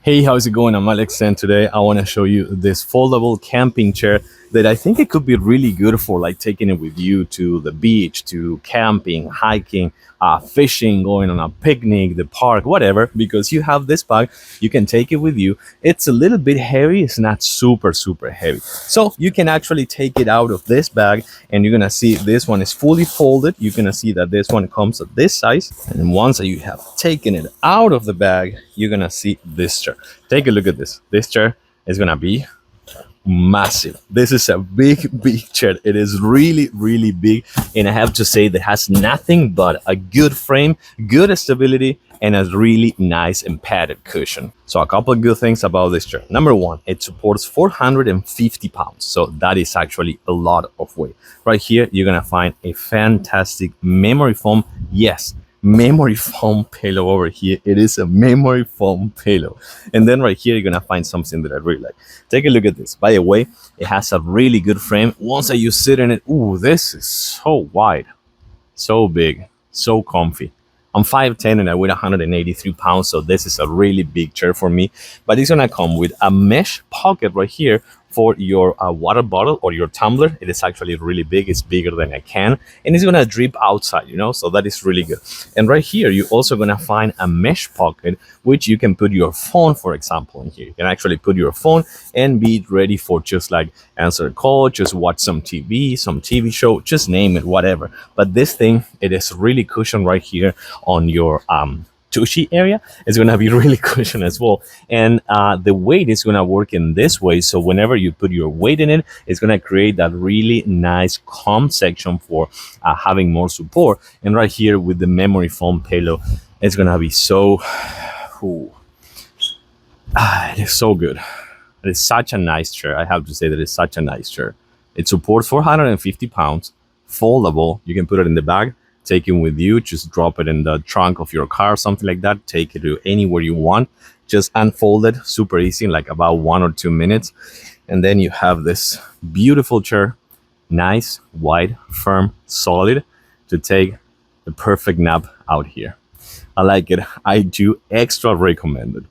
Hey, how's it going? I'm Alex, and today I want to show you this foldable camping chair that I think it could be really good for, like taking it with you to the beach, to camping, hiking, fishing, going on a picnic, the park, whatever. Because you have this bag, you can take it with you. It's a little bit heavy. It's not super heavy, so you can actually take it out of this bag, and you're gonna see this one is fully folded. You're gonna see that this one comes at this size, and once you have taken it out of the bag, you're gonna see this chair. Take a look at this. This chair is gonna be massive. This is a big chair. It is really big, and I have to say that has nothing but a good frame, good stability, and a really nice and padded cushion. So a couple of good things about this chair. Number one, it supports 450 pounds, so that is actually a lot of weight. Right here you're gonna find a fantastic memory foam. Yes, memory foam pillow over here. It is a memory foam pillow. And then right here you're gonna find something that I really like. Take a look at this. By the way, it has a really good frame. Once that you sit in it, ooh, this is so wide, so big, so comfy. I'm 5'10" and I weigh 183 pounds, so this is a really big chair for me. But it's gonna come with a mesh pocket right here for your water bottle or your tumbler. It is actually really big. It's bigger than a can, and it's gonna drip outside, so that is really good. And right here, you're also gonna find a mesh pocket, which you can put your phone, for example, in here. You can actually put your phone and be ready for just like answer a call, just watch some TV show, just name it, whatever. But this thing, it is really cushioned right here on your tushy area. It's gonna be really cushioned as well, and the weight is gonna work in this way. So whenever you put your weight in it, it's gonna create that really nice calm section for having more support. And right here with the memory foam pillow, it's gonna be so ooh, it is so good. It is such a nice chair. I have to say that it's such a nice chair. It supports 450 pounds, foldable. You can put it in the bag, take it with you, just drop it in the trunk of your car, something like that. Take it to anywhere you want. Just unfold it, super easy, in like about 1 or 2 minutes. And then you have this beautiful chair, nice, wide, firm, solid, to take the perfect nap out here. I like it. I do extra recommend it.